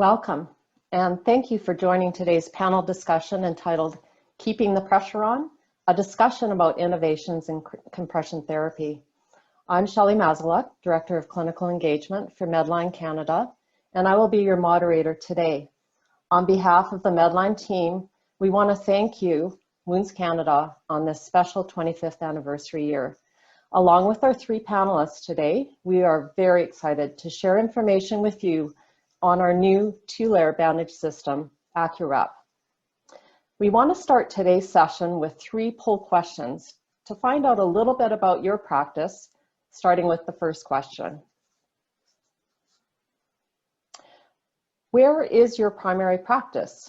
Welcome, and thank you for joining today's panel discussion entitled Keeping the Pressure On, a discussion about innovations in compression therapy. I'm Shelley Mazaluk, Director of Clinical Engagement for Medline Canada, and I will be your moderator today. On behalf of the Medline team, we want to thank you, Wounds Canada, on this special 25th anniversary year. Along with our three panelists today, we are very excited to share information with you on our new two-layer bandage system, AccuWrap. We want to start today's session with three poll questions to find out a little bit about your practice, starting with the first question. Where is your primary practice?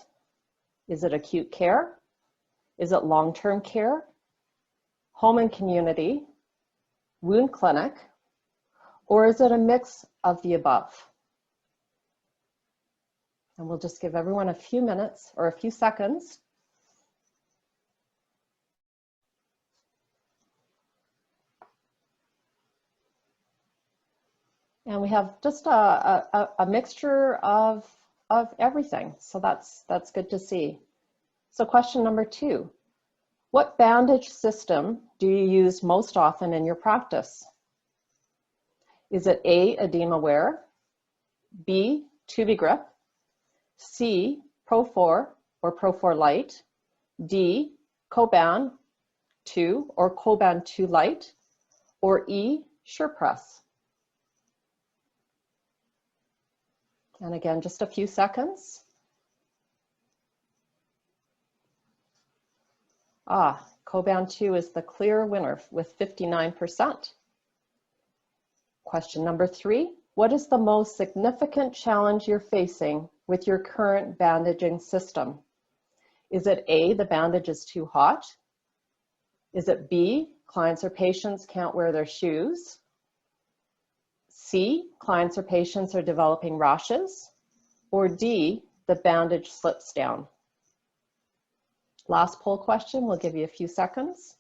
Is it acute care? Is it long-term care? Home and community? Wound clinic? Or is it a mix of the above? And we'll just give everyone a few minutes or a few seconds. And we have just a mixture of everything. So that's good to see. So question number 2, what bandage system do you use most often in your practice? Is it A, edema wear, B, Tubigrip, C, Pro4 or Pro4 Lite, D, Coban 2 or Coban 2 Lite, or E, SurePress? And again, just a few seconds. Coban 2 is the clear winner with 59%. Question number 3, what is the most significant challenge you're facing with your current bandaging system? Is it A, the bandage is too hot? Is it B, clients or patients can't wear their shoes? C, clients or patients are developing rashes? Or D, the bandage slips down? Last poll question, we'll give you a few seconds.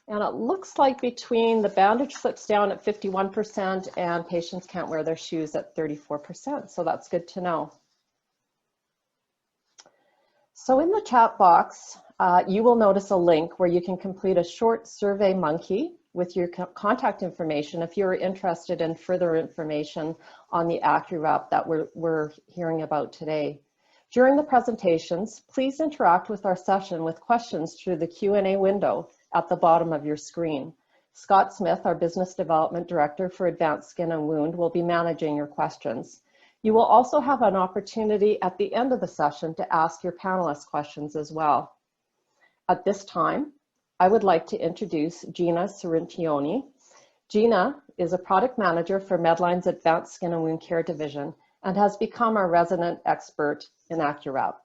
And it looks like between the bandage slips down at 51% and patients can't wear their shoes at 34%. So that's good to know. So in the chat box, you will notice a link where you can complete a short survey monkey with your contact information if you're interested in further information on the AccuWrap that we're hearing about today. During the presentations, please interact with our session with questions through the Q&A window at the bottom of your screen. Scott Smith, our Business Development Director for Advanced Skin and Wound, will be managing your questions. You will also have an opportunity at the end of the session to ask your panelists questions as well. At this time, I would like to introduce Gina Sorrentioni. Gina is a product manager for Medline's Advanced Skin and Wound Care division and has become our resident expert in AccuWrap.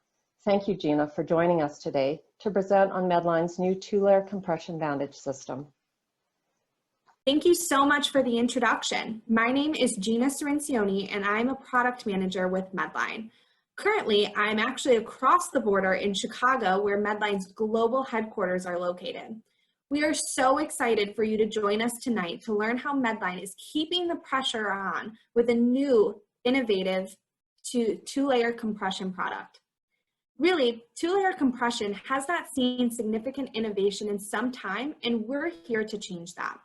Thank you, Gina, for joining us today to present on Medline's new two-layer compression bandage system. Thank you so much for the introduction. My name is Gina Sorrentioni, and I'm a product manager with Medline. Currently, I'm actually across the border in Chicago, where Medline's global headquarters are located. We are so excited for you to join us tonight to learn how Medline is keeping the pressure on with a new, innovative two-layer compression product. Really, two-layer compression has not seen significant innovation in some time, and we're here to change that.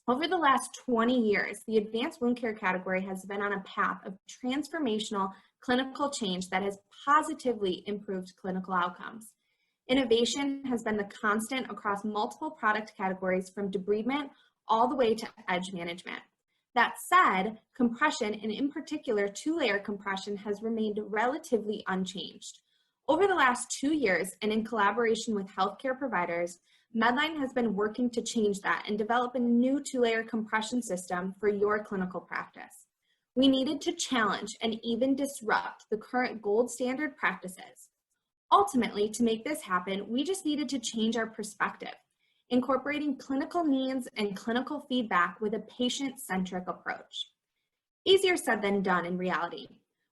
Over the last 20 years, the advanced wound care category has been on a path of transformational clinical change that has positively improved clinical outcomes. Innovation has been the constant across multiple product categories from debridement all the way to edge management. That said, compression, and in particular two-layer compression, has remained relatively unchanged. Over the last 2 years, and in collaboration with healthcare providers, Medline has been working to change that and develop a new two-layer compression system for your clinical practice. We needed to challenge and even disrupt the current gold standard practices. Ultimately, to make this happen, we just needed to change our perspective, incorporating clinical needs and clinical feedback with a patient-centric approach. Easier said than done in reality.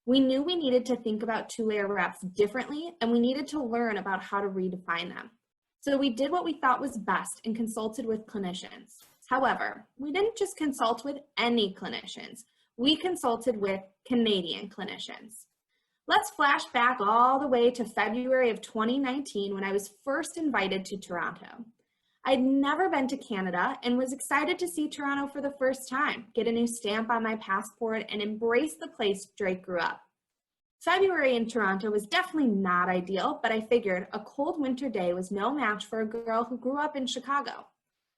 We knew we needed to think about two-layer wraps differently, and we needed to learn about how to redefine them. So we did what we thought was best and consulted with clinicians. However, we didn't just consult with any clinicians. We consulted with Canadian clinicians. Let's flash back all the way to February of 2019 when I was first invited to Toronto. I'd never been to Canada and was excited to see Toronto for the first time, get a new stamp on my passport, and embrace the place Drake grew up. February in Toronto was definitely not ideal, but I figured a cold winter day was no match for a girl who grew up in Chicago.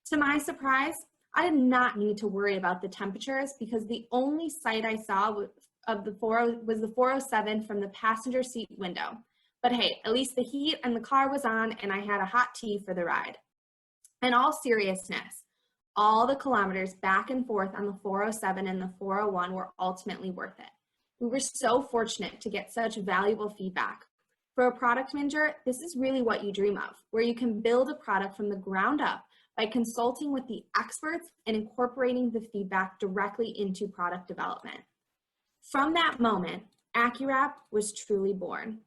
To my surprise, I did not need to worry about the temperatures because the only sight I saw was the 407 from the passenger seat window. But hey, at least the heat and the car was on and I had a hot tea for the ride. In all seriousness, all the kilometers back and forth on the 407 and the 401 were ultimately worth it. We were so fortunate to get such valuable feedback. For a product manager, this is really what you dream of, where you can build a product from the ground up by consulting with the experts and incorporating the feedback directly into product development. From that moment, AccuWrap was truly born.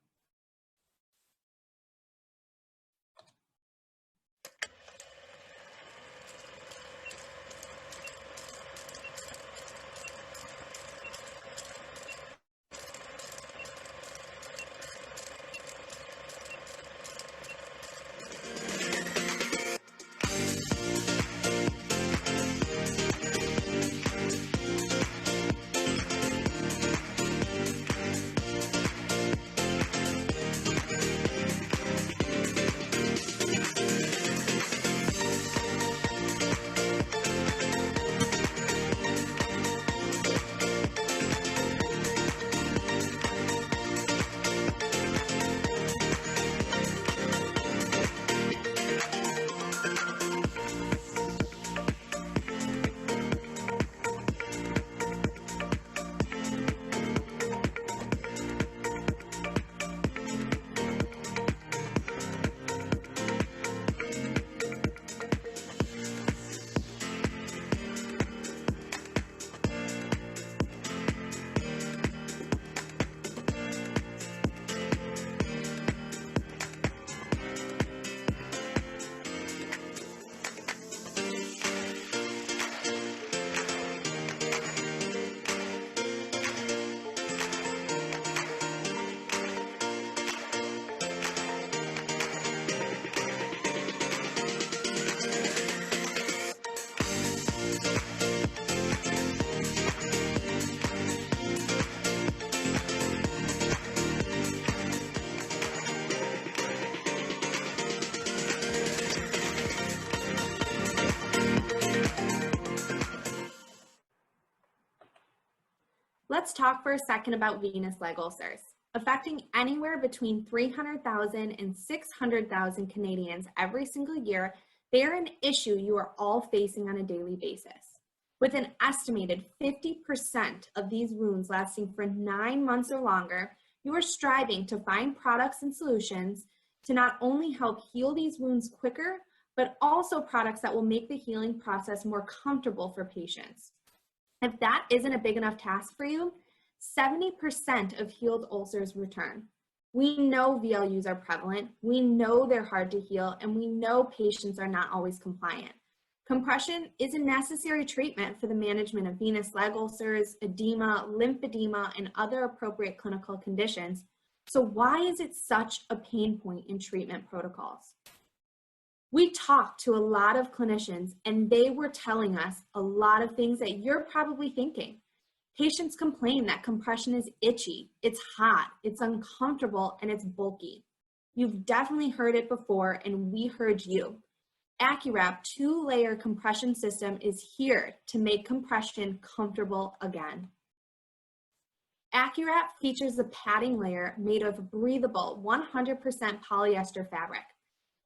Let's talk for a second about venous leg ulcers. Affecting anywhere between 300,000 and 600,000 Canadians every single year, they are an issue you are all facing on a daily basis. With an estimated 50% of these wounds lasting for 9 months or longer, you are striving to find products and solutions to not only help heal these wounds quicker, but also products that will make the healing process more comfortable for patients. If that isn't a big enough task for you, 70% of healed ulcers return. We know VLUs are prevalent, we know they're hard to heal, and we know patients are not always compliant. Compression is a necessary treatment for the management of venous leg ulcers, edema, lymphedema, and other appropriate clinical conditions. So why is it such a pain point in treatment protocols? We talked to a lot of clinicians and they were telling us a lot of things that you're probably thinking. Patients complain that compression is itchy, it's hot, it's uncomfortable, and it's bulky. You've definitely heard it before and we heard you. AccuWrap 2-layer compression system is here to make compression comfortable again. AccuWrap features a padding layer made of breathable 100% polyester fabric.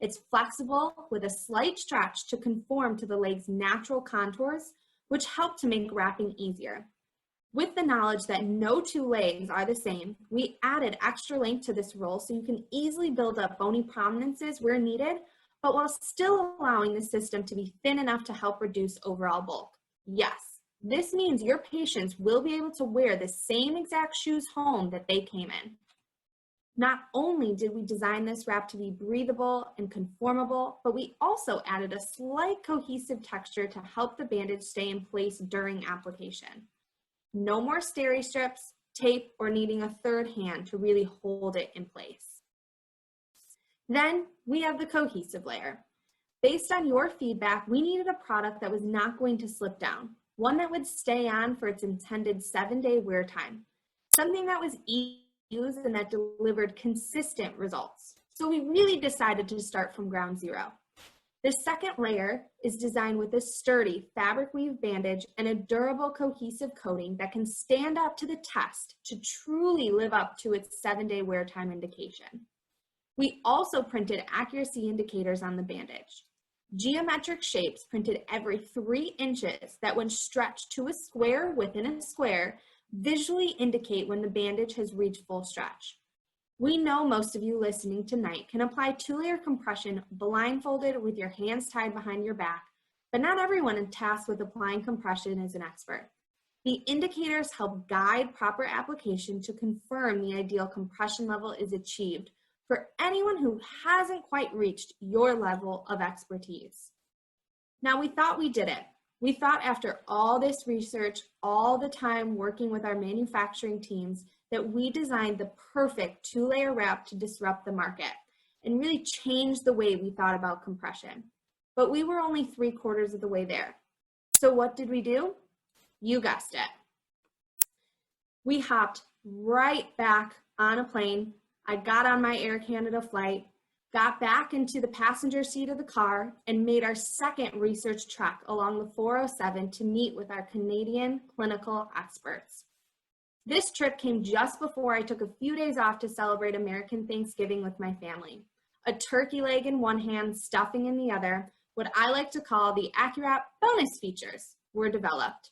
It's flexible with a slight stretch to conform to the leg's natural contours, which help to make wrapping easier. With the knowledge that no two legs are the same, we added extra length to this roll so you can easily build up bony prominences where needed, but while still allowing the system to be thin enough to help reduce overall bulk. Yes, this means your patients will be able to wear the same exact shoes home that they came in. Not only did we design this wrap to be breathable and conformable, but we also added a slight cohesive texture to help the bandage stay in place during application. No more steri strips, tape, or needing a third hand to really hold it in place. Then we have the cohesive layer. Based on your feedback, we needed a product that was not going to slip down, one that would stay on for its intended 7-day wear time, something that was easy to use and that delivered consistent results. So we really decided to start from ground zero. The second layer is designed with a sturdy fabric weave bandage and a durable cohesive coating that can stand up to the test to truly live up to its 7-day wear time indication. We also printed accuracy indicators on the bandage. Geometric shapes printed every 3 inches that when stretched to a square within a square, visually indicate when the bandage has reached full stretch. We know most of you listening tonight can apply 2-layer compression blindfolded with your hands tied behind your back, but not everyone tasked with applying compression is an expert. The indicators help guide proper application to confirm the ideal compression level is achieved for anyone who hasn't quite reached your level of expertise. Now, we thought we did it. We thought after all this research, all the time working with our manufacturing teams, that we designed the perfect 2-layer wrap to disrupt the market and really change the way we thought about compression. But we were only 3/4 of the way there. So what did we do? You guessed it. We hopped right back on a plane. I got on my Air Canada flight, got back into the passenger seat of the car, and made our second research trek along the 407 to meet with our Canadian clinical experts. This trip came just before I took a few days off to celebrate American Thanksgiving with my family. A turkey leg in one hand, stuffing in the other, what I like to call the AccuWrap bonus features were developed.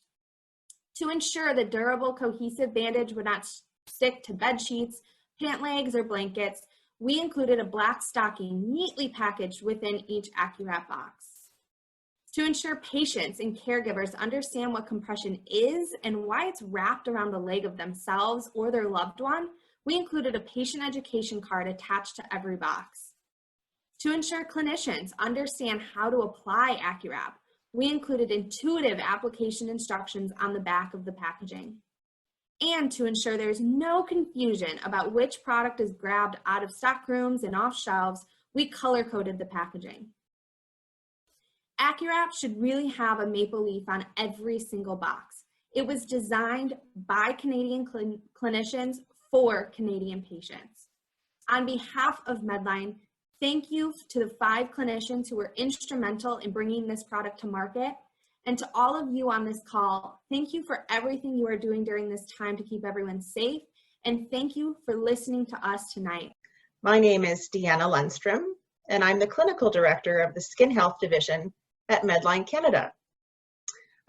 To ensure the durable, cohesive bandage would not stick to bed sheets, pant legs, or blankets, we included a black stocking neatly packaged within each AccuWrap box. To ensure patients and caregivers understand what compression is and why it's wrapped around the leg of themselves or their loved one, we included a patient education card attached to every box. To ensure clinicians understand how to apply AccuWrap, we included intuitive application instructions on the back of the packaging. And to ensure there's no confusion about which product is grabbed out of stock rooms and off shelves, we color-coded the packaging. AccuWrap should really have a maple leaf on every single box. It was designed by Canadian clinicians for Canadian patients. On behalf of Medline, thank you to the 5 clinicians who were instrumental in bringing this product to market. And to all of you on this call, thank you for everything you are doing during this time to keep everyone safe. And thank you for listening to us tonight. My name is Deanna Lundstrom, and I'm the Clinical Director of the Skin Health Division at Medline Canada.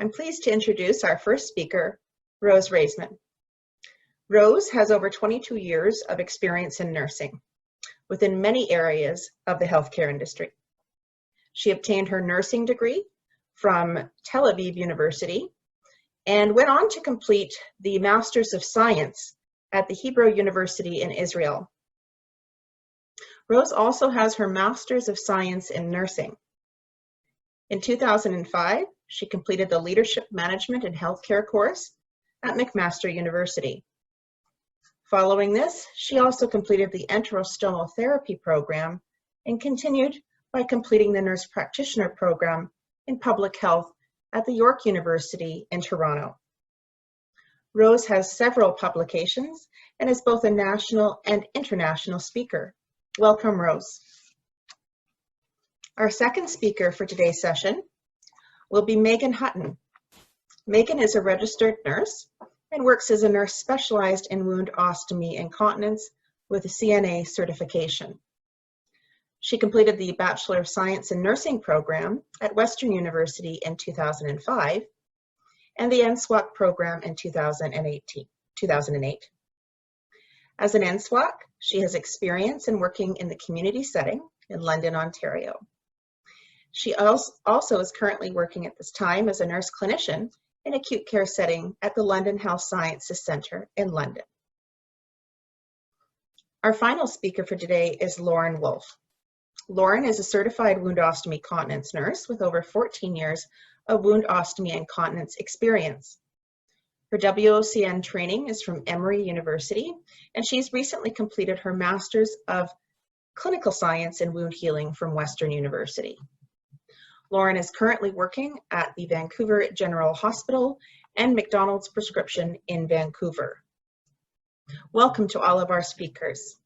I'm pleased to introduce our first speaker, Rose Raizman. Rose has over 22 years of experience in nursing within many areas of the healthcare industry. She obtained her nursing degree from Tel Aviv University and went on to complete the Masters of Science at the Hebrew University in Israel. Rose also has her Masters of Science in Nursing. In 2005, she completed the Leadership Management and Healthcare course at McMaster University. Following this, she also completed the enterostomal therapy program and continued by completing the nurse practitioner program in public health at the York University in Toronto. Rose has several publications and is both a national and international speaker. Welcome, Rose. Our second speaker for today's session will be Megan Hutton. Megan is a registered nurse and works as a nurse specialized in wound ostomy and continence with a CNA certification. She completed the Bachelor of Science in Nursing program at Western University in 2005 and the NSWOC program in 2008. As an NSWOC, she has experience in working in the community setting in London, Ontario. She also is currently working at this time as a nurse clinician in acute care setting at the London Health Sciences Centre in London. Our final speaker for today is Lauren Wolfe. Lauren is a certified wound ostomy continence nurse with over 14 years of wound ostomy and continence experience. Her WOCN training is from Emory University, and she's recently completed her Master's of Clinical Science in Wound Healing from Western University. Lauren is currently working at the Vancouver General Hospital and McDonald's Prescription in Vancouver. Welcome to all of our speakers.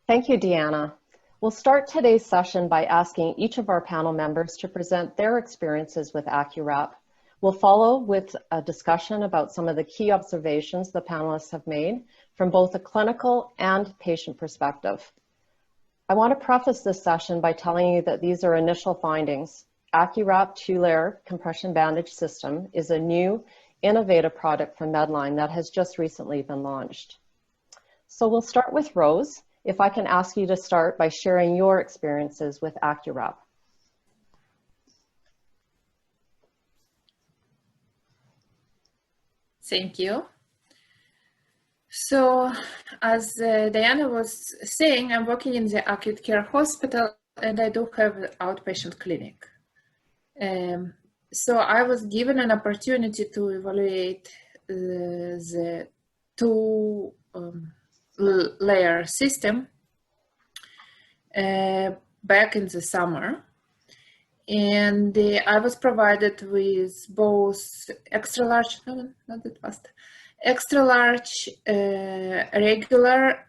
Thank you, Deanna. We'll start today's session by asking each of our panel members to present their experiences with AccuWrap. We'll follow with a discussion about some of the key observations the panelists have made from both a clinical and patient perspective. I want to preface this session by telling you that these are initial findings. AccuWrap 2-layer compression bandage system is a new, innovative product from Medline that has just recently been launched. So we'll start with Rose. If I can ask you to start by sharing your experiences with AccuWrap. Thank you. So, as Diana was saying, I'm working in the acute care hospital and I do have an outpatient clinic. So I was given an opportunity to evaluate the two-layer system back in the summer. And I was provided with both extra large, extra large regular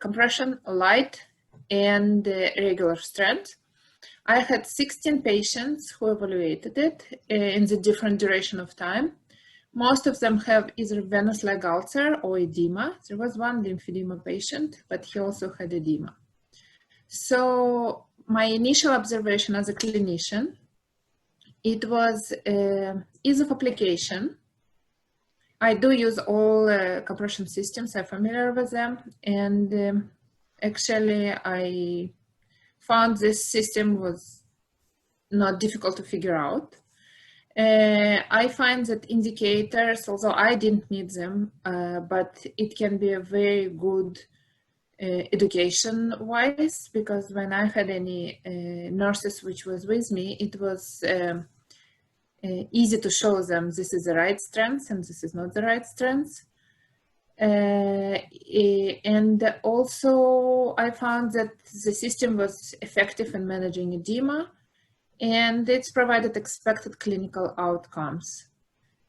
compression, light, and regular strength. I had 16 patients who evaluated it in the different duration of time. Most of them have either venous leg ulcer or edema. There was one lymphedema patient, but he also had edema. So my initial observation as a clinician, it was ease of application. I do use all compression systems, I'm familiar with them, and actually I found this system was not difficult to figure out. I find that indicators, although I didn't need them, but it can be a very good education-wise, because when I had any nurses which was with me, it was easy to show them this is the right strength and this is not the right strength. And also I found that the system was effective in managing edema and it's provided expected clinical outcomes.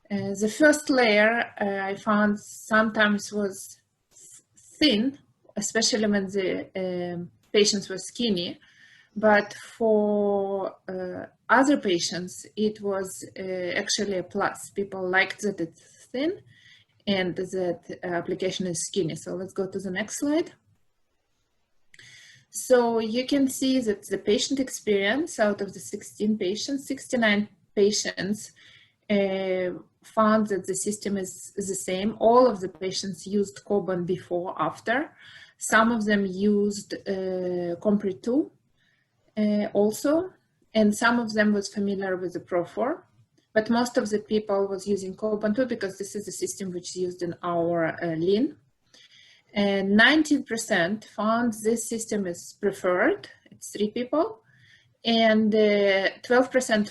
The first layer I found sometimes was thin, especially when the patients were skinny, but for other patients, it was actually a plus. People liked that it's thin and that application is skinny. So let's go to the next slide. So you can see that the patient experience out of the 16 patients, 69 patients found that the system is the same. All of the patients used Coban before, after. Some of them used Compre 2 also, and some of them was familiar with the Pro4, but most of the people was using Coban 2 because this is the system which is used in our lean. And 19% found this system is preferred, it's 3 people, and 12%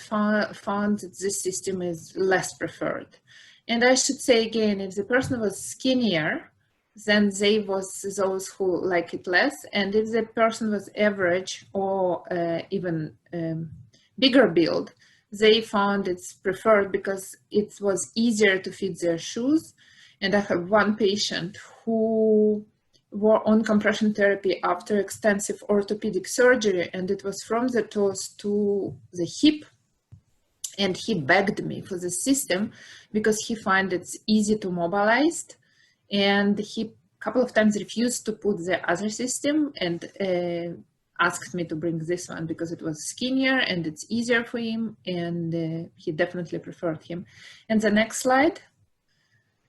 found that this system is less preferred. And I should say again, if the person was skinnier, then they was those who like it less, and if the person was average or even bigger build, they found it's preferred because it was easier to fit their shoes. And I have one patient who were on compression therapy after extensive orthopedic surgery, and it was from the toes to the hip. And he begged me for the system because he found it's easy to mobilize. And he a couple of times refused to put the other system and asked me to bring this one because it was skinnier and it's easier for him, and he definitely preferred him. And the next slide.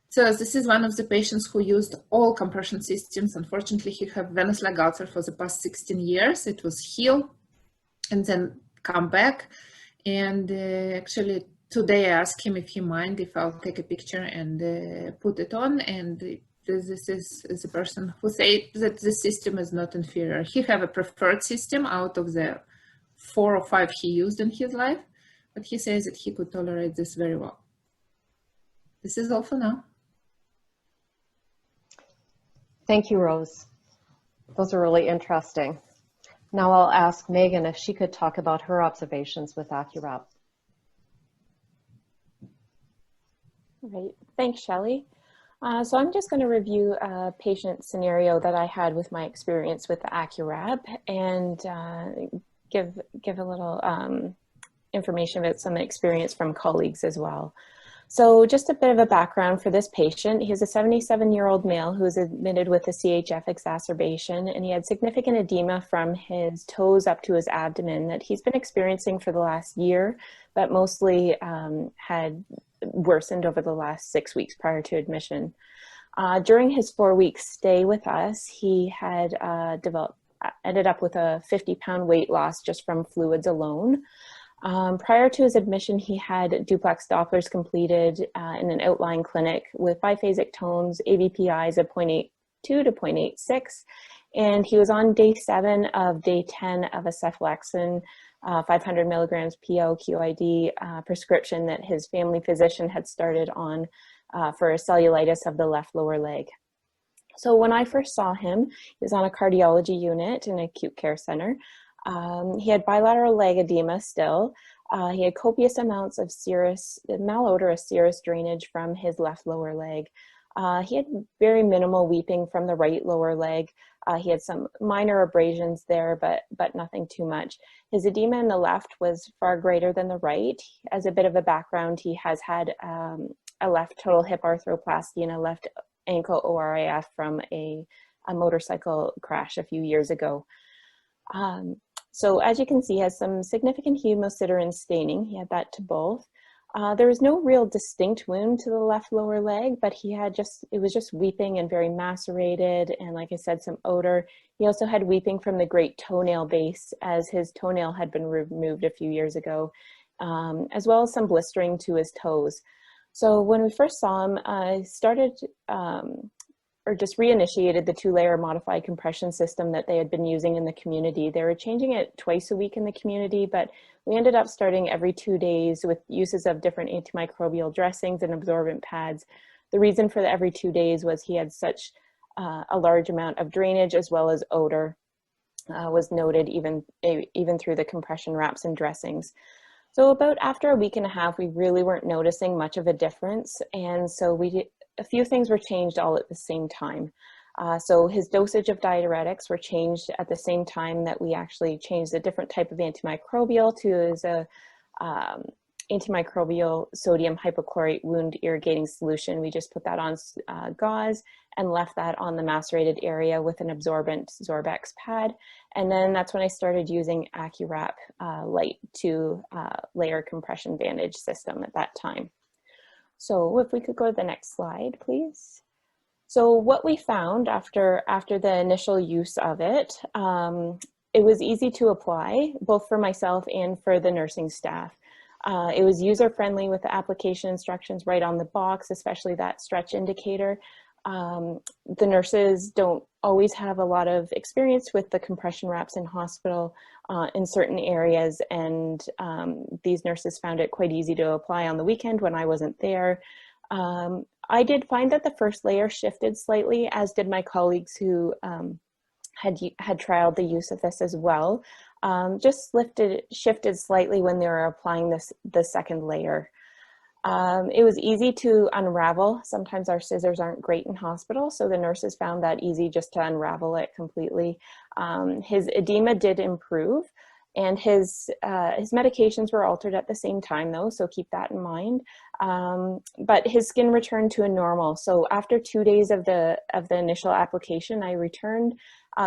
So this is one of the patients who used all compression systems. Unfortunately, he had venous leg ulcer for the past 16 years. It was healed and then come back. And actually today I asked him if he mind if I'll take a picture and put it on. And this is a person who say that the system is not inferior. He have a preferred system out of the 4 or 5 he used in his life, but he says that he could tolerate this very well. This is all for now. Thank you, Rose. Those are really interesting. Now I'll ask Megan if she could talk about her observations with AccuWrap. Right, thanks, Shelley. So I'm just going to review a patient scenario that I had with my experience with the AccuWrap and give a little information about some experience from colleagues as well. So just a bit of a background for this patient. He's a 77-year-old male who was admitted with a CHF exacerbation, and he had significant edema from his toes up to his abdomen that he's been experiencing for the last year, but mostly had worsened over the last 6 weeks prior to admission. During his 4-week stay with us, he had ended up with a 50-pound weight loss just from fluids alone. Prior to his admission, he had duplex Dopplers completed in an outlying clinic with biphasic tones, AVPIs of 0.82 to 0.86, and he was on day 7 of day 10 of a CWOCN 500 milligrams PO QID prescription that his family physician had started on for a cellulitis of the left lower leg. So when I first saw him, he was on a cardiology unit in an acute care center. He had bilateral leg edema still. He had copious amounts of malodorous serous drainage from his left lower leg. He had very minimal weeping from the right lower leg. He had some minor abrasions there, but nothing too much. His edema in the left was far greater than the right. As a bit of a background, he has had a left total hip arthroplasty and a left ankle ORIF from a motorcycle crash a few years ago. So as you can see, he has some significant hemosiderin staining. He had that to both. There was no real distinct wound to the left lower leg, but he had it was just weeping and very macerated, and like I said, some odor. He also had weeping from the great toenail base, as his toenail had been removed a few years ago, as well as some blistering to his toes. So when we first saw him, I started or just reinitiated the 2-layer modified compression system that they had been using in the community. They were changing it twice a week in the community, but we ended up starting every 2 days with uses of different antimicrobial dressings and absorbent pads. The reason for the every 2 days was he had such a large amount of drainage as well as odor was noted even through the compression wraps and dressings. So about after a week and a half, we really weren't noticing much of a difference, and so a few things were changed all at the same time. So his dosage of diuretics were changed at the same time that we actually changed a different type of antimicrobial to his antimicrobial sodium hypochlorite wound irrigating solution. We just put that on gauze and left that on the macerated area with an absorbent Zorbex pad. And then that's when I started using AccuWrap light 2-layer compression bandage system at that time. So if we could go to the next slide, please. So what we found after the initial use of it, it was easy to apply, both for myself and for the nursing staff. It was user-friendly with the application instructions right on the box, especially that stretch indicator. The nurses don't always have a lot of experience with the compression wraps in hospital in certain areas, and these nurses found it quite easy to apply on the weekend when I wasn't there. I did find that the first layer shifted slightly, as did my colleagues who had trialed the use of this as well. Just shifted slightly when they were applying the second layer. It was easy to unravel. Sometimes our scissors aren't great in hospital, so the nurses found that easy just to unravel it completely. His edema did improve, and his medications were altered at the same time though, so keep that in mind. But his skin returned to a normal. So after 2 days of the initial application, I returned.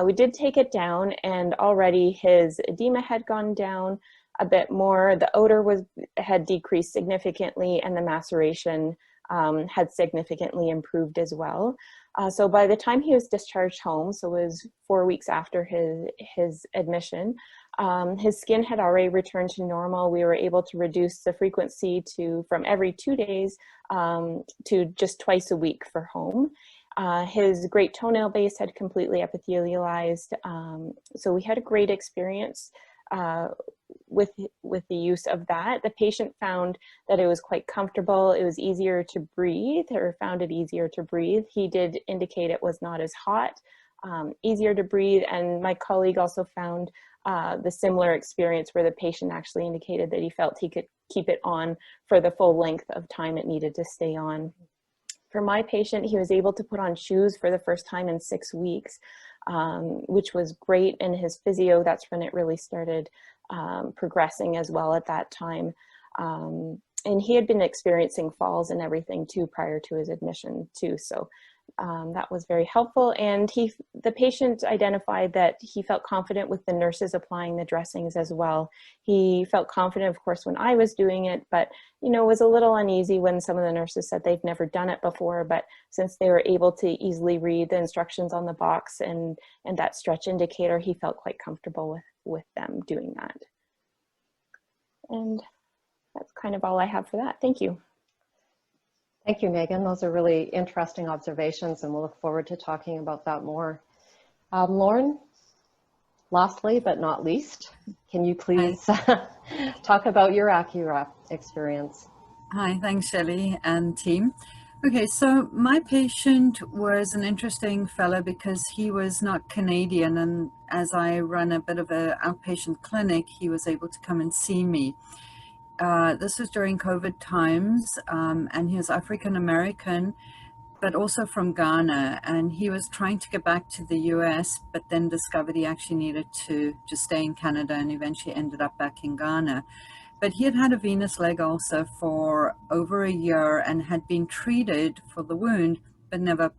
We did take it down, and already his edema had gone down a bit more. The odor had decreased significantly, and the maceration had significantly improved as well. So by the time he was discharged home, so it was 4 weeks after his admission, his skin had already returned to normal. We were able to reduce the frequency from every 2 days to just twice a week for home. His great toenail base had completely epithelialized. So we had a great experience with the use of that. The patient found that it was quite comfortable. It was easier to breathe, or found it easier to breathe. He did indicate it was not as hot, easier to breathe. And my colleague also found the similar experience where the patient actually indicated that he felt he could keep it on for the full length of time it needed to stay on. For my patient, he was able to put on shoes for the first time in 6 weeks, which was great. And his physio, that's when it really started progressing as well at that time. And he had been experiencing falls and everything too prior to his admission too. So that was very helpful. And the patient identified that he felt confident with the nurses applying the dressings as well. He felt confident, of course, when I was doing it, but was a little uneasy when some of the nurses said they've never done it before. But since they were able to easily read the instructions on the box and that stretch indicator, he felt quite comfortable with them doing that. And that's kind of all I have for that. Thank you. Thank you, Megan. Those are really interesting observations, and we'll look forward to talking about that more. Lauren, lastly but not least, can you please talk about your AccuWrap experience? Hi, thanks, Shelley and team. Okay, so my patient was an interesting fellow because he was not Canadian, and as I run a bit of an outpatient clinic, he was able to come and see me. This was during COVID times, and he was African American, but also from Ghana, and he was trying to get back to the US, but then discovered he actually needed to just stay in Canada, and eventually ended up back in Ghana. But he had had a venous leg ulcer for over a year and had been treated for the wound, but never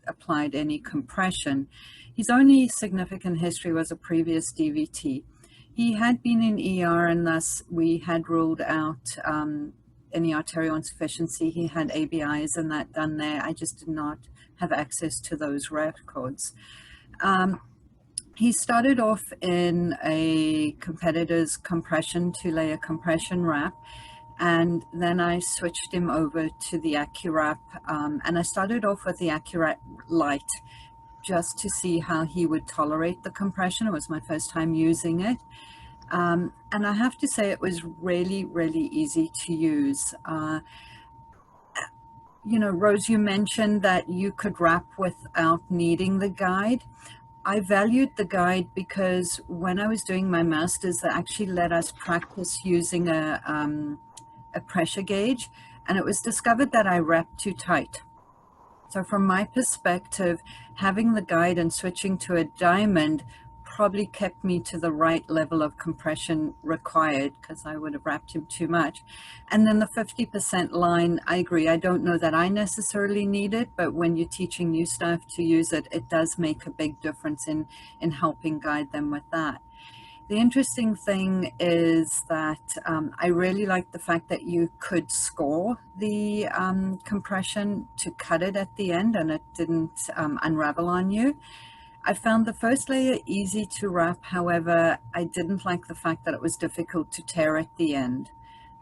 applied any compression. His only significant history was a previous DVT. He had been in ER, and thus we had ruled out any arterial insufficiency. He had ABIs and that done there. I just did not have access to those records. He started off in a competitor's compression, 2-layer compression wrap, and then I switched him over to the AccuWrap, and I started off with the AccuWrap Light just to see how he would tolerate the compression. It was my first time using it. And I have to say it was really, really easy to use. Rose, you mentioned that you could wrap without needing the guide. I valued the guide because when I was doing my master's, they actually let us practice using a pressure gauge, and it was discovered that I wrapped too tight. So from my perspective, having the guide and switching to a diamond probably kept me to the right level of compression required, because I would have wrapped him too much. And then the 50% line, I agree. I don't know that I necessarily need it, but when you're teaching new staff to use it, it does make a big difference in helping guide them with that. The interesting thing is that I really like the fact that you could score the compression to cut it at the end, and it didn't unravel on you. I found the first layer easy to wrap. However, I didn't like the fact that it was difficult to tear at the end.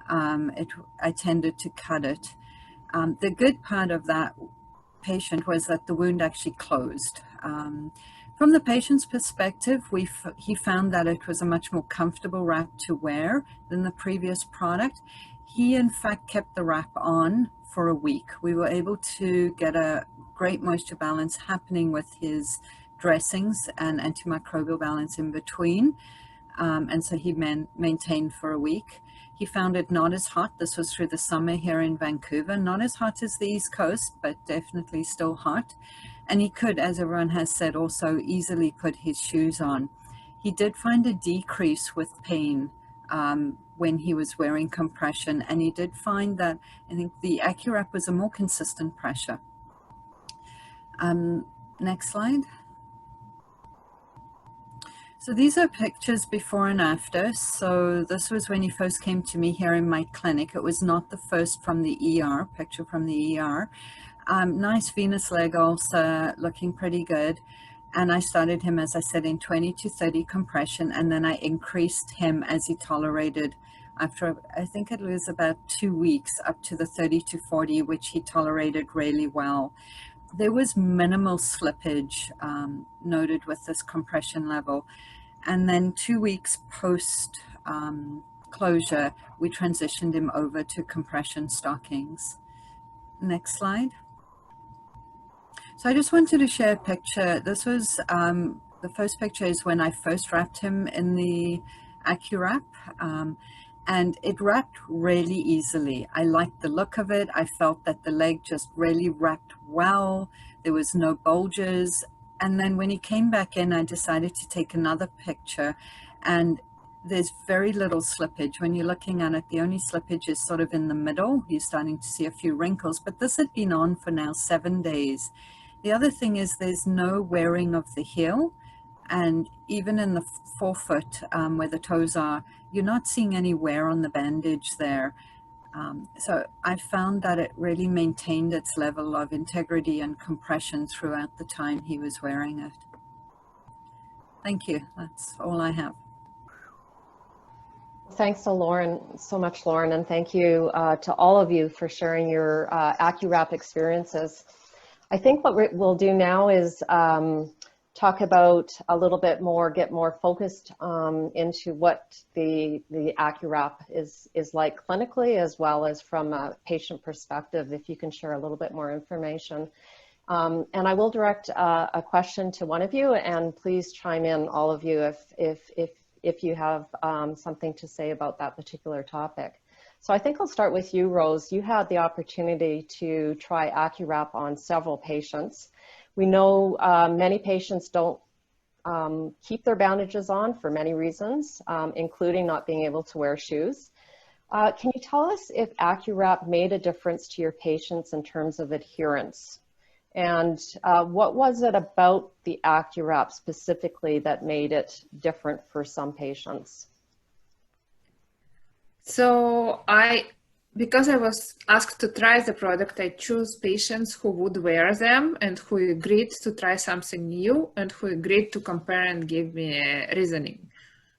I tended to cut it. The good part of that patient was that the wound actually closed. From the patient's perspective, he found that it was a much more comfortable wrap to wear than the previous product. He, in fact, kept the wrap on for a week. We were able to get a great moisture balance happening with his dressings and antimicrobial balance in between. And so he maintained for a week. He found it not as hot. This was through the summer here in Vancouver, not as hot as the East Coast, but definitely still hot. And he could, as everyone has said, also easily put his shoes on. He did find a decrease with pain when he was wearing compression, and he did find that I think the AccuWrap was a more consistent pressure. Next slide. So these are pictures before and after. So this was when he first came to me here in my clinic. It was not the first from the ER, picture from the ER. Nice venous leg ulcer, looking pretty good. And I started him, as I said, in 20 to 30 compression, and then I increased him as he tolerated after, I think it was about 2 weeks, up to the 30 to 40, which he tolerated really well. there was minimal slippage noted with this compression level. And then 2 weeks post closure, we transitioned him over to compression stockings. Next slide. So I just wanted to share a picture. This was, the first picture is when I first wrapped him in the AccuWrap, and it wrapped really easily. I liked the look of it. I felt that the leg just really wrapped well. There was no bulges. And then when he came back in, I decided to take another picture, and there's very little slippage. When you're looking at it, the only slippage is sort of in the middle. You're starting to see a few wrinkles, but this had been on for now 7 days. The other thing is there's no wearing of the heel, and even in the forefoot where the toes are, you're not seeing any wear on the bandage there. So I found that it really maintained its level of integrity and compression throughout the time he was wearing it. Thank you. That's all I have. Thanks to Lauren, so much, Lauren, and thank you to all of you for sharing your AccuWrap experiences. I think what we'll do now is talk about a little bit more, get more focused into what the AccuWrap is like clinically, as well as from a patient perspective, if you can share a little bit more information. And I will direct a question to one of you, and please chime in, all of you, if you have something to say about that particular topic. So I think I'll start with you, Rose. You had the opportunity to try AccuWrap on several patients. We know many patients don't keep their bandages on for many reasons, including not being able to wear shoes. Can you tell us if AccuWrap made a difference to your patients in terms of adherence? And what was it about the AccuWrap specifically that made it different for some patients? So because I was asked to try the product, I chose patients who would wear them and who agreed to try something new and who agreed to compare and give me a reasoning.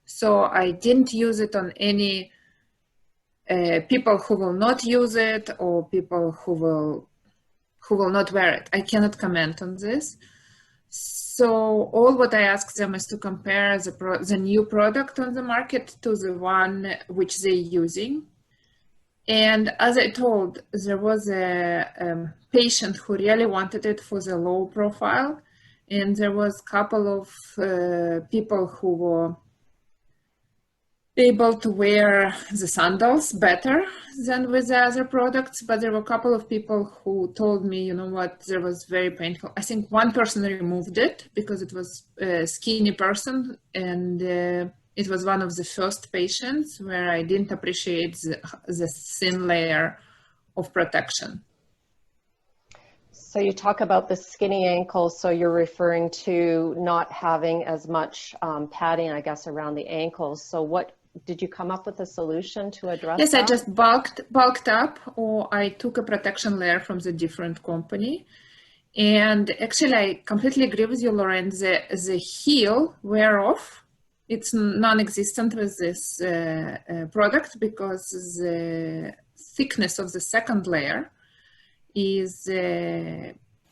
So I didn't use it on any people who will not use it or people who will not wear it. I cannot comment on this. So all what I ask them is to compare the new product on the market to the one which they're using. And as I told, there was a patient who really wanted it for the low profile. And there was a couple of people who were able to wear the sandals better than with the other products, but there were a couple of people who told me, you know what, there was very painful. I think one person removed it because it was a skinny person, and it was one of the first patients where I didn't appreciate the thin layer of protection. So you talk about the skinny ankles, so you're referring to not having as much padding, I guess, around the ankles. So what, did you come up with a solution to address that? Yes, I just bulked up, or I took a protection layer from the different company. And actually, I completely agree with you, Lauren. The heel wear off, it's non-existent with this product because the thickness of the second layer is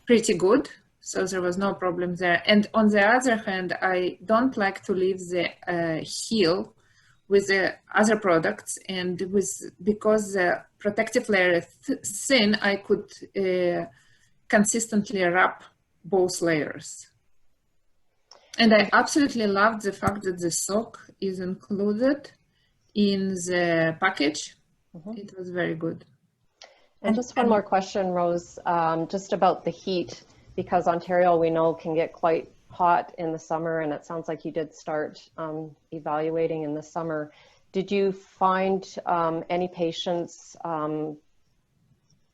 pretty good. So there was no problem there. And on the other hand, I don't like to leave the heel with the other products, and because the protective layer is thin, I could consistently wrap both layers. And I absolutely loved the fact that the sock is included in the package. Mm-hmm. It was very good. And just one more question, Rose, just about the heat, because Ontario, we know, can get quite hot in the summer, and it sounds like you did start evaluating in the summer. Did you find any patients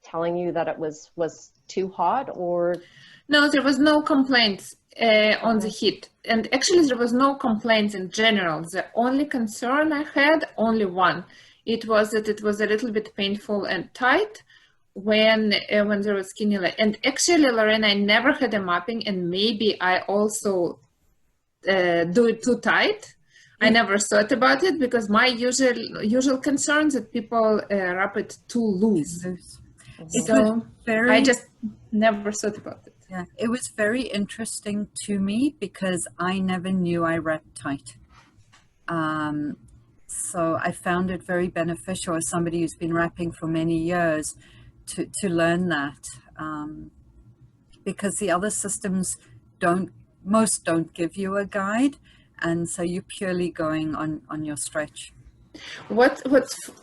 telling you that it was too hot, or? No, there was no complaints on the heat, and actually there was no complaints in general. The only concern I had, only one, it was that it was a little bit painful and tight when there was skinny leg. And actually, Lorena, I never had a mapping, and maybe I also do it too tight. I never thought about it because my usual concern is that people wrap it too loose. So I just never thought about it. Yeah, it was very interesting to me because I never knew I wrapped tight. So I found it very beneficial as somebody who's been wrapping for many years to learn that, because the other systems most don't give you a guide, and so you're purely going on your stretch. What's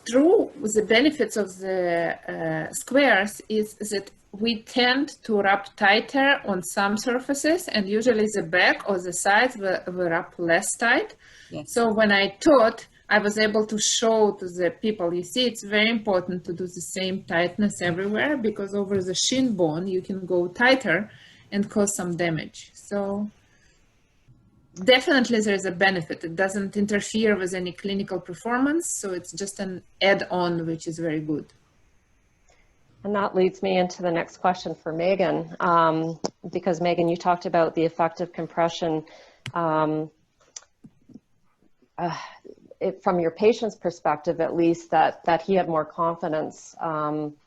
true with the benefits of the squares is that we tend to wrap tighter on some surfaces, and usually the back or the sides we wrap less tight. Yes. So when I taught, I was able to show to the people, you see, it's very important to do the same tightness everywhere, because over the shin bone, you can go tighter and cause some damage. So definitely there is a benefit. It doesn't interfere with any clinical performance, so it's just an add-on, which is very good. And that leads me into the next question for Megan, because Megan, you talked about the effective compression. From your patient's perspective, at least, that he had more confidence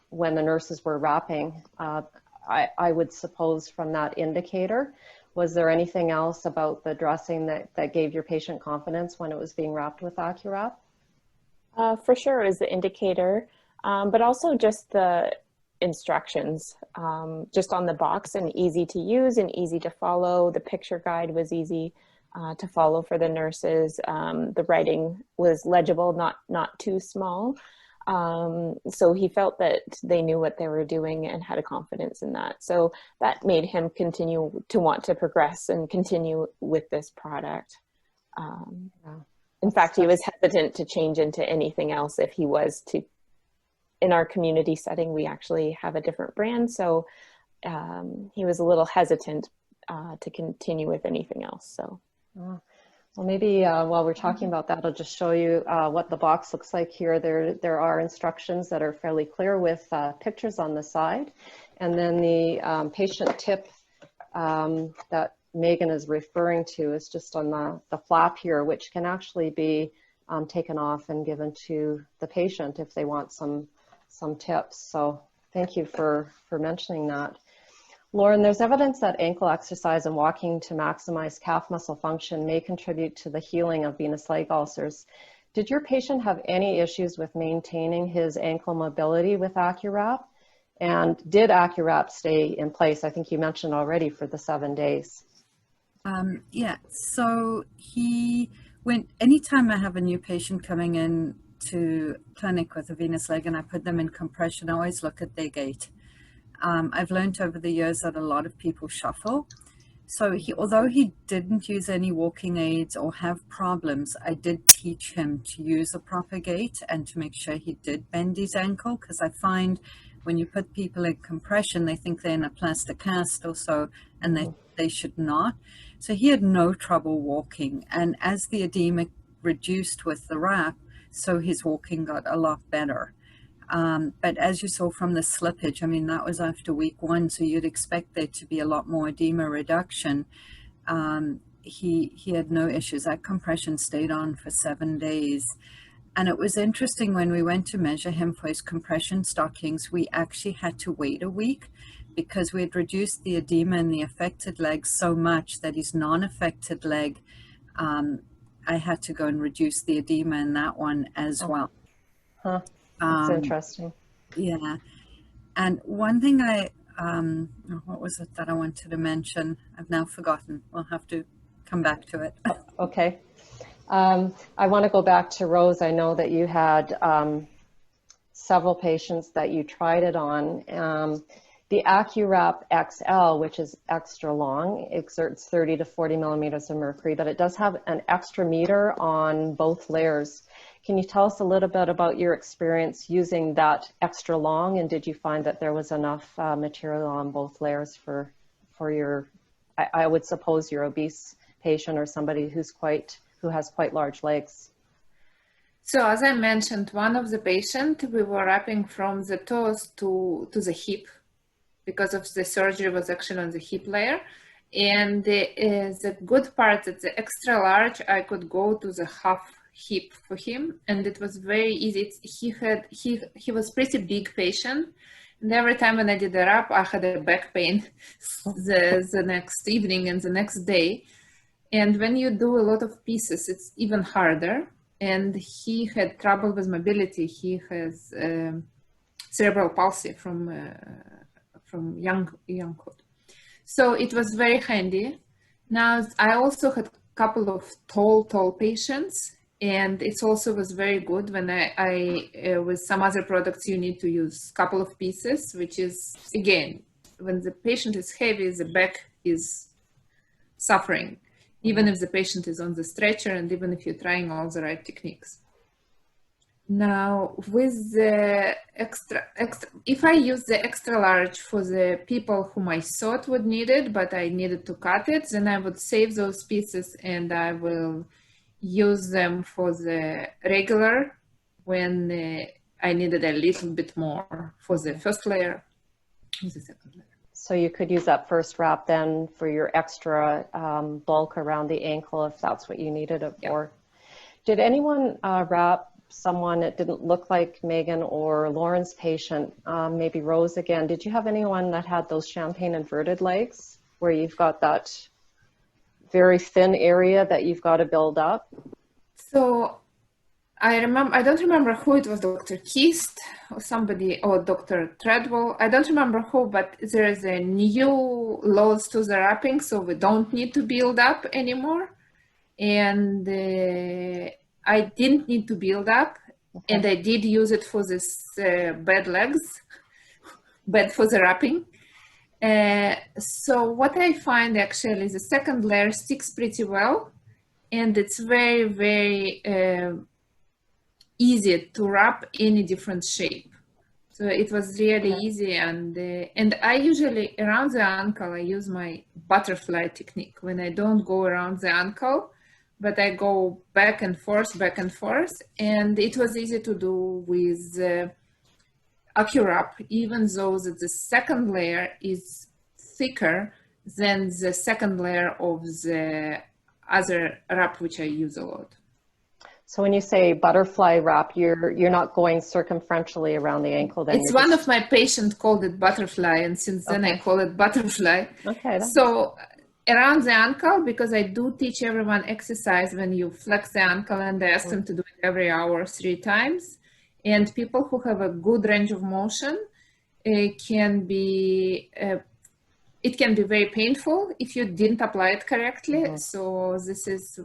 when the nurses were wrapping. I would suppose from that indicator. Was there anything else about the dressing that gave your patient confidence when it was being wrapped with AccuWrap? For sure, it was the indicator, but also just the instructions, just on the box, and easy to use and easy to follow. The picture guide was easy to follow for the nurses. The writing was legible, not too small. So he felt that they knew what they were doing and had a confidence in that. So that made him continue to want to progress and continue with this product. In fact, he was hesitant to change into anything else if he was to. In our community setting, we actually have a different brand. So he was a little hesitant to continue with anything else. So. Well, maybe while we're talking about that, I'll just show you what the box looks like here. There are instructions that are fairly clear with pictures on the side. And then the patient tip that Megan is referring to is just on the flap here, which can actually be taken off and given to the patient if they want some tips. So thank you for mentioning that. Lauren, there's evidence that ankle exercise and walking to maximize calf muscle function may contribute to the healing of venous leg ulcers. Did your patient have any issues with maintaining his ankle mobility with AccuWrap? And did AccuWrap stay in place? I think you mentioned already for the 7 days. Yeah, so anytime I have a new patient coming in to clinic with a venous leg and I put them in compression, I always look at their gait. I've learned over the years that a lot of people shuffle. So although he didn't use any walking aids or have problems, I did teach him to use a proper gait and to make sure he did bend his ankle, because I find when you put people in compression, they think they're in a plaster cast or so, and they should not. So he had no trouble walking. And as the edema reduced with the wrap, so his walking got a lot better. But as you saw from the slippage, I mean, that was after week 1, so you'd expect there to be a lot more edema reduction. He had no issues. That compression stayed on for 7 days. And it was interesting when we went to measure him for his compression stockings, we actually had to wait a week because we had reduced the edema in the affected leg so much that his non-affected leg, I had to go and reduce the edema in that one as well. Huh. That's interesting. Yeah. And one thing what was it that I wanted to mention? I've now forgotten. We'll have to come back to it. Okay. I want to go back to Rose. I know that you had several patients that you tried it on. The AccuWrap XL, which is extra long, exerts 30 to 40 millimeters of mercury, but it does have an extra meter on both layers. Can you tell us a little bit about your experience using that extra long, and did you find that there was enough material on both layers for your, I would suppose, your obese patient or somebody who has quite large legs? So as I mentioned, one of the patients, we were wrapping from the toes to the hip because of the surgery was actually on the hip layer. And the good part that the extra large, I could go to the half hip for him, and it was very easy. He was pretty big patient And every time when I did the wrap, I had a back pain the next evening and the next day. And when you do a lot of pieces, it's even harder. And he had trouble with mobility. He has cerebral palsy from younghood. So it was very handy. Now, I also had a couple of tall patients, and it also was very good when I with some other products, you need to use a couple of pieces, which is, again, when the patient is heavy, the back is suffering, even if the patient is on the stretcher and even if you're trying all the right techniques. Now, with the extra, if I use the extra large for the people whom I thought would need it, but I needed to cut it, then I would save those pieces and I will use them for the regular when I needed a little bit more for the first layer and the second layer. So you could use that first wrap then for your extra bulk around the ankle if that's what you needed it for. Did anyone wrap someone, it didn't look like Megan or Lauren's patient, maybe Rose again, did you have anyone that had those champagne inverted legs where you've got that very thin area that you've got to build up? So I don't remember who it was, Dr. Keast or somebody, or Dr. Treadwell. I don't remember who, but there is a new laws to the wrapping, so we don't need to build up anymore. And I didn't need to build up, and I did use it for this bed for the wrapping. So what I find actually is the second layer sticks pretty well, and it's very, very easy to wrap any different shape. So it was really easy, and I usually around the ankle I use my butterfly technique when I don't go around the ankle, but I go back and forth, and it was easy to do with AccuWrap, even though that the second layer is thicker than the second layer of the other wrap, which I use a lot. So when you say butterfly wrap, you're not going circumferentially around the ankle then? It's one of my patients called it butterfly, and since then I call it butterfly. Okay. So around the ankle, because I do teach everyone exercise when you flex the ankle, and I ask them to do it every hour 3 times. And people who have a good range of motion, it can be very painful if you didn't apply it correctly. So this is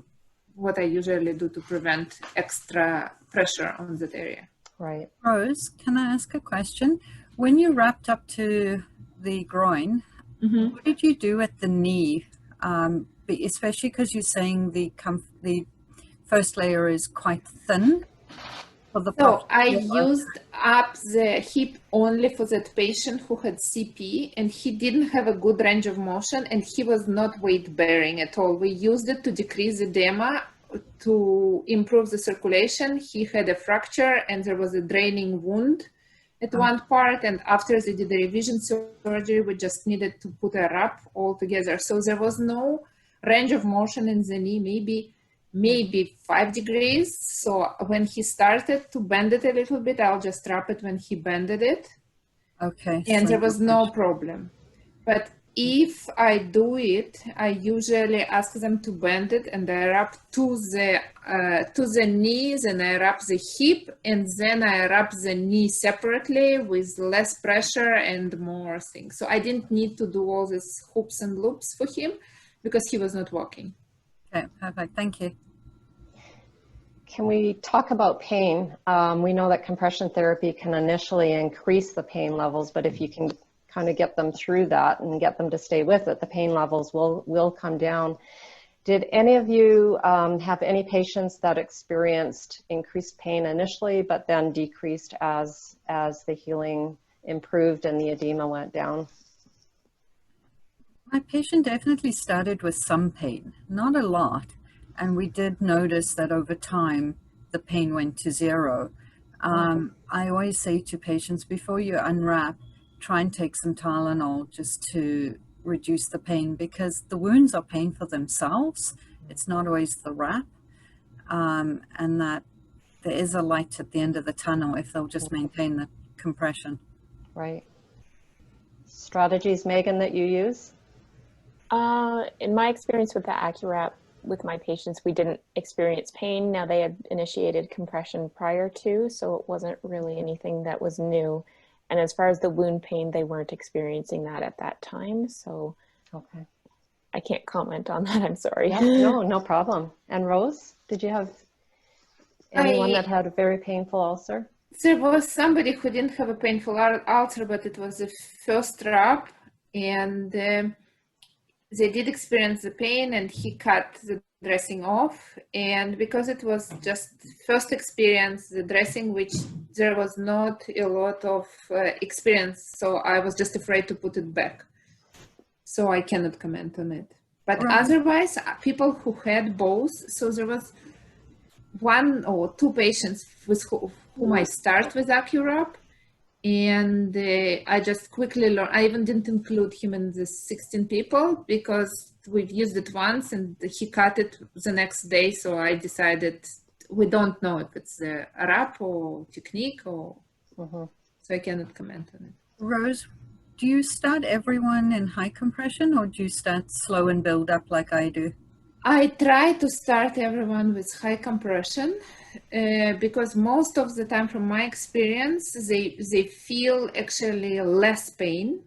what I usually do to prevent extra pressure on that area. Right. Rose, can I ask a question? When you wrapped up to the groin, what did you do at the knee? Especially because you're saying the first layer is quite thin. So I used up the hip only for that patient who had CP, and he didn't have a good range of motion, and he was not weight bearing at all. We used it to decrease edema, to improve the circulation. He had a fracture and there was a draining wound at one part, and after they did the revision surgery, we just needed to put a wrap all together. So there was no range of motion in the knee, maybe 5 degrees. So when he started to bend it a little bit, I'll just wrap it when he bended it. Okay. And there was no problem. But if I do it, I usually ask them to bend it, and I wrap to the knees, and I wrap the hip, and then I wrap the knee separately with less pressure and more things. So I didn't need to do all these hoops and loops for him because he was not walking. Okay, perfect. Thank you. Can we talk about pain? We know that compression therapy can initially increase the pain levels, but if you can kind of get them through that and get them to stay with it, the pain levels will come down. Did any of you have any patients that experienced increased pain initially, but then decreased as the healing improved and the edema went down? My patient definitely started with some pain, not a lot. And we did notice that over time, the pain went to 0. I always say to patients, before you unwrap, try and take some Tylenol just to reduce the pain, because the wounds are painful themselves. It's not always the wrap. And that there is a light at the end of the tunnel if they'll just maintain the compression. Right. strategies, Megan, that you use? In my experience with the AccuWrap with my patients, we didn't experience pain. Now they had initiated compression prior to, so it wasn't really anything that was new. And as far as the wound pain, they weren't experiencing that at that time. So Okay. I can't comment on that. I'm sorry. Yeah, no problem. And Rose, did you have anyone that had a very painful ulcer? There was somebody who didn't have a painful ulcer, but it was the first wrap, and they did experience the pain, and he cut the dressing off. And because it was just first experience, the dressing, which there was not a lot of experience, so I was just afraid to put it back. So I cannot comment on it. But otherwise, people who had both, so there was 1 or 2 patients with whom I start with AccuWrap, and I just quickly learned. I even didn't include him in the 16 people because we've used it once and he cut it the next day. So I decided we don't know if it's a wrap or technique, or so I cannot comment on it. Rose, do you start everyone in high compression or do you start slow and build up like I do? I try to start everyone with high compression because most of the time, from my experience, they feel actually less pain,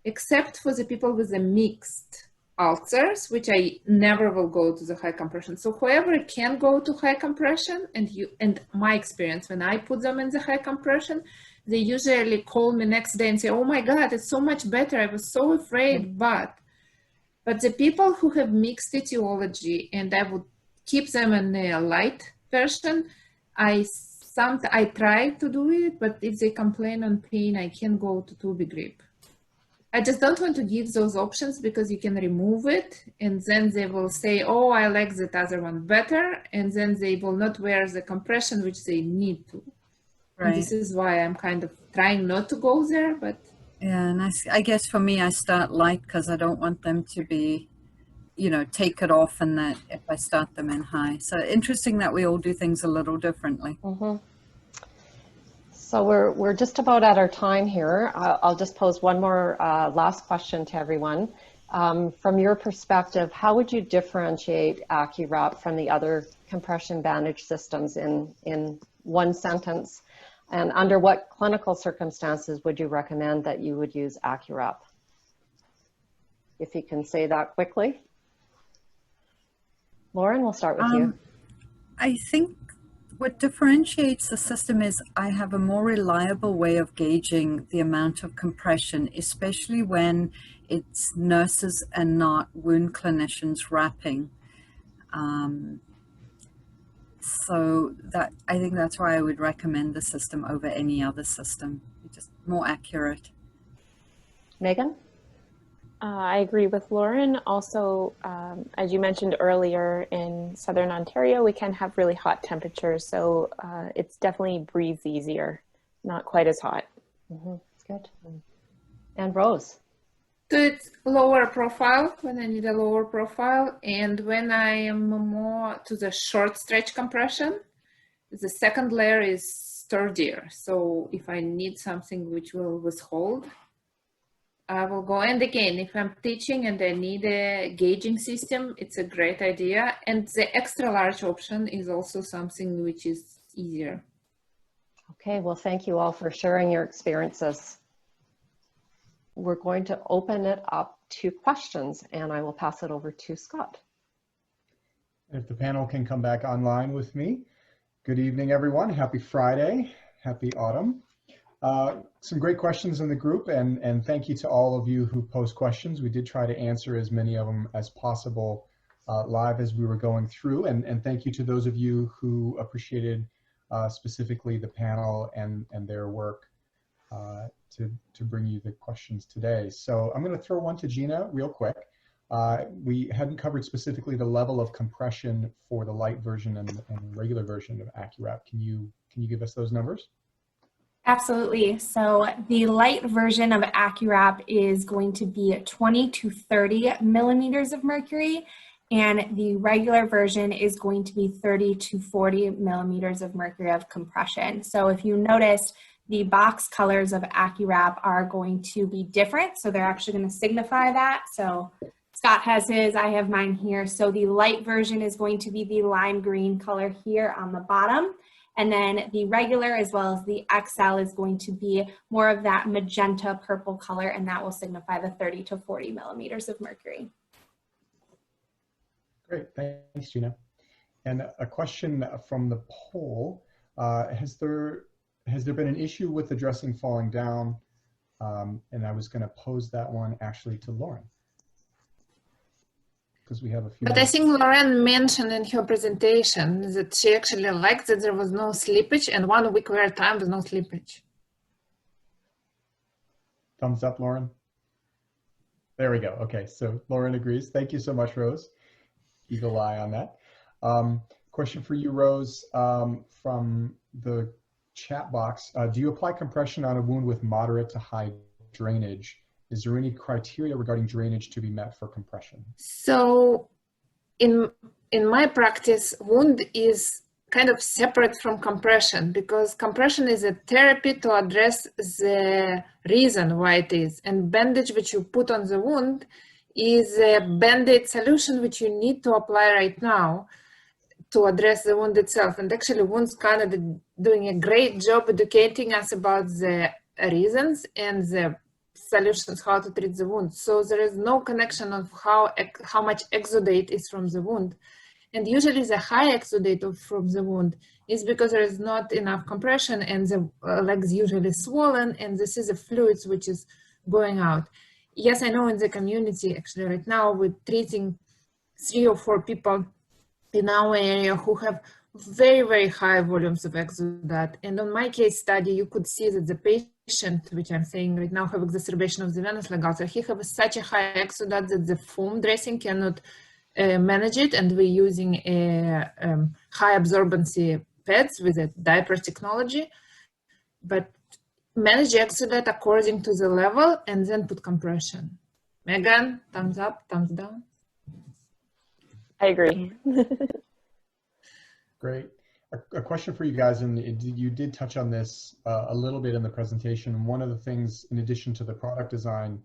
except for the people with the mixed ulcers, which I never will go to the high compression. So whoever can go to high compression, and my experience, when I put them in the high compression, they usually call me next day and say, "Oh my God, it's so much better. I was so afraid," But the people who have mixed etiology, and I would keep them in a light version, I try to do it, but if they complain on pain, I can go to tube grip. I just don't want to give those options because you can remove it, and then they will say, "Oh, I like that other one better," and then they will not wear the compression, which they need to. Right. And this is why I'm kind of trying not to go there, but yeah, and I guess for me, I start light because I don't want them to be, take it off, and that if I start them in high. So interesting that we all do things a little differently. So we're just about at our time here. I'll just pose one more last question to everyone. From your perspective, how would you differentiate AccuWrap from the other compression bandage systems in one sentence? And under what clinical circumstances would you recommend that you would use AccuWrap? If you can say that quickly. Lauren, we'll start with you. I think what differentiates the system is I have a more reliable way of gauging the amount of compression, especially when it's nurses and not wound clinicians wrapping. So that I think that's why I would recommend the system over any other system. It's just more accurate. Megan? I agree with Lauren. Also, as you mentioned earlier, in Southern Ontario, we can have really hot temperatures, so it's definitely breathes easier, not quite as hot. Good. And Rose? So it's lower profile when I need a lower profile, and when I am more to the short stretch compression, the second layer is sturdier. So if I need something which will withhold, I will go. And again, if I'm teaching and I need a gauging system, it's a great idea. And the extra large option is also something which is easier. Okay, well, thank you all for sharing your experiences. We're going to open it up to questions, and I will pass it over to Scott. If the panel can come back online with me. Good evening, everyone. Happy Friday. Happy autumn. Some great questions in the group, and thank you to all of you who posed questions. We did try to answer as many of them as possible live as we were going through, and thank you to those of you who appreciated specifically the panel and their work to bring you the questions today. So I'm going to throw one to Gina real quick. We hadn't covered specifically the level of compression for the light version and regular version of AccuWrap. Can you give us those numbers? Absolutely. So the light version of AccuWrap is going to be 20 to 30 millimeters of mercury, and the regular version is going to be 30 to 40 millimeters of mercury of compression. So if you noticed, the box colors of AccuWrap are going to be different. So they're actually going to signify that. So Scott has his, I have mine here. So the light version is going to be the lime green color here on the bottom. And then the regular as well as the XL is going to be more of that magenta purple color, and that will signify the 30 to 40 millimeters of mercury. Great, thanks, Gina. And a question from the poll, has there been an issue with the dressing falling down? And I was gonna pose that one actually to Lauren, because we have a few. But I think Lauren mentioned in her presentation that she actually liked that there was no slippage, and 1 week wear time with no slippage. Thumbs up, Lauren. There we go. Okay, so Lauren agrees. Thank you so much, Rose. Eagle eye on that. Question for you, Rose, from the chat box. Do you apply compression on a wound with moderate to high drainage? Is there any criteria regarding drainage to be met for compression? So in my practice, wound is kind of separate from compression, because compression is a therapy to address the reason why it is. And bandage which you put on the wound is a Band-Aid solution which you need to apply right now to address the wound itself. And actually Wounds Canada doing a great job educating us about the reasons and the solutions how to treat the wound. So there is no connection of how much exudate is from the wound. And usually the high exudate from the wound is because there is not enough compression and the legs usually swollen, and this is a fluids which is going out. Yes, I know in the community actually right now we're treating 3 or 4 people in our area who have very, very high volumes of exudate. And on my case study, you could see that the patient, which I'm saying right now, have exacerbation of the venous leg ulcer. He has such a high exudate that the foam dressing cannot manage it, and we're using a high absorbency pads with a diaper technology. But manage exudate according to the level and then put compression. Megan, thumbs up, thumbs down. I agree. Great. A question for you guys, and you did touch on this a little bit in the presentation. One of the things, in addition to the product design,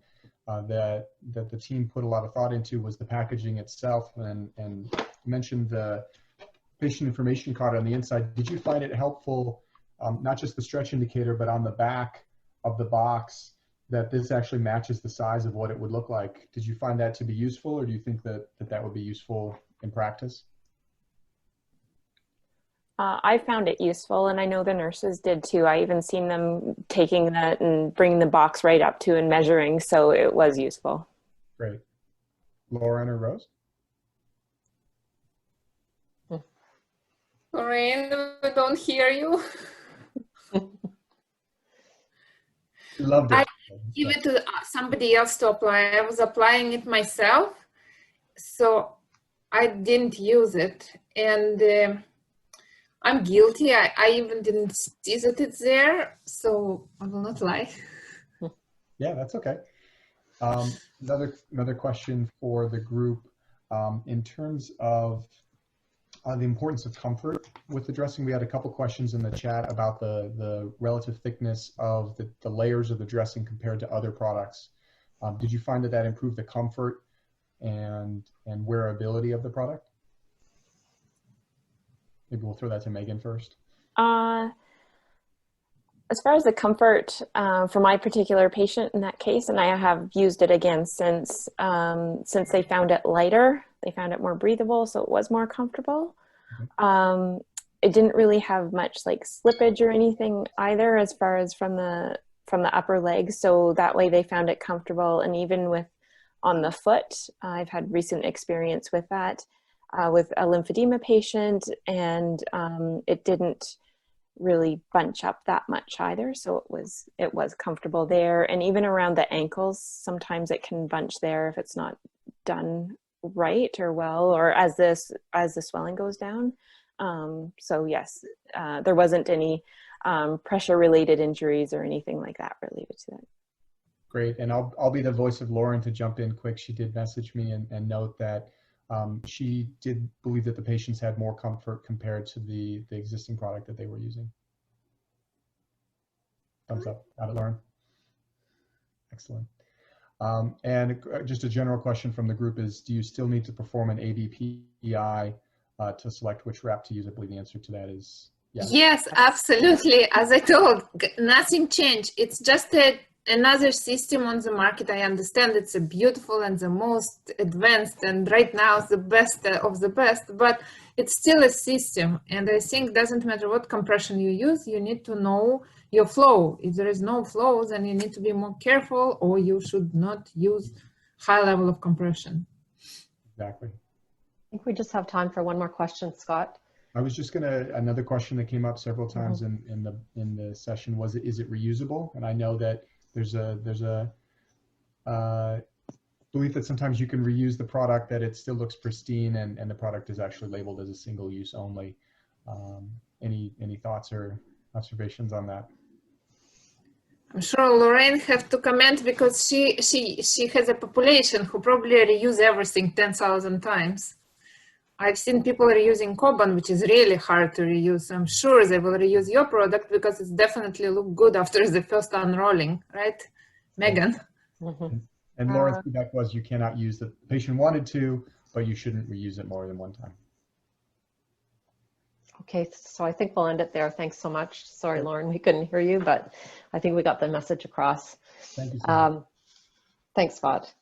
that the team put a lot of thought into was the packaging itself, and mentioned the patient information card on the inside. Did you find it helpful, not just the stretch indicator, but on the back of the box, that this actually matches the size of what it would look like? Did you find that to be useful, or do you think that that would be useful in practice? I found it useful, and I know the nurses did too. I even seen them taking that and bringing the box right up to and measuring, so it was useful. Great. Lauren or Rose? Lorraine, we don't hear you. Loved it. I give it to somebody else to apply. I was applying it myself, so I didn't use it. And I'm guilty. I even didn't see that it's there, so I will not lie. Yeah, that's okay. Another question for the group. In terms of the importance of comfort with the dressing, we had a couple questions in the chat about the relative thickness of the layers of the dressing compared to other products. Did you find that improved the comfort and wearability of the product? Maybe we'll throw that to Megan first. As far as the comfort for my particular patient in that case, and I have used it again since they found it lighter, they found it more breathable, so it was more comfortable. Mm-hmm. It didn't really have much like slippage or anything either, as far as from the upper legs, so that way they found it comfortable. And even with on the foot, I've had recent experience with that. With a lymphedema patient, and it didn't really bunch up that much either, so it was comfortable there. And even around the ankles, sometimes it can bunch there if it's not done right or well, or as the swelling goes down. So yes, there wasn't any pressure related injuries or anything like that related to that. Great. And I'll be the voice of Lauren to jump in quick. She did message me and note that she did believe that the patients had more comfort compared to the existing product that they were using. Thumbs up. Got it, Lauren? Excellent. And just a general question from the group is, do you still need to perform an ABPI to select which wrap to use? I believe the answer to that is yes. Yes, absolutely. As I told, nothing changed. It's just another system on the market. I understand it's a beautiful and the most advanced, and right now the best of the best, but it's still a system. And I think doesn't matter what compression you use, you need to know your flow. If there is no flow, then you need to be more careful, or you should not use high level of compression. Exactly. I think we just have time for one more question, Scott. I was just another question that came up several times in the session was, is it reusable? And I know that there's a belief that sometimes you can reuse the product, that it still looks pristine, and the product is actually labeled as a single use only. Any thoughts or observations on that? I'm sure Lorraine have to comment because she has a population who probably reuse everything 10,000 times. I've seen people reusing Coban, which is really hard to reuse. I'm sure they will reuse your product because it's definitely look good after the first unrolling, right, Megan? Mm-hmm. And Lauren's feedback was you cannot use the patient wanted to, but you shouldn't reuse it more than one time. Okay, so I think we'll end it there. Thanks so much. Sorry, Lauren, we couldn't hear you, but I think we got the message across. Thank you so much. Thanks, Scott.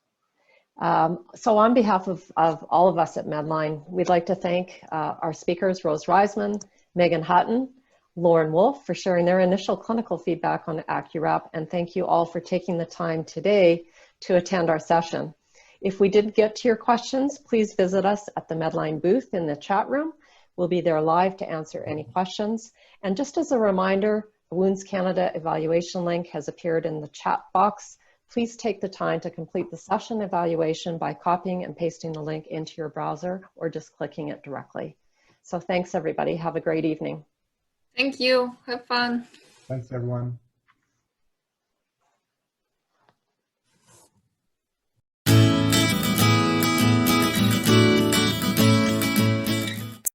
So on behalf of all of us at Medline, we'd like to thank our speakers, Rose Raizman, Megan Hutton, Lauren Wolfe, for sharing their initial clinical feedback on AccuWrap, and thank you all for taking the time today to attend our session. If we didn't get to your questions, please visit us at the Medline booth in the chat room. We'll be there live to answer any questions. And just as a reminder, the Wounds Canada evaluation link has appeared in the chat box. Please take the time to complete the session evaluation by copying and pasting the link into your browser or just clicking it directly. So thanks, everybody. Have a great evening. Thank you. Have fun. Thanks, everyone.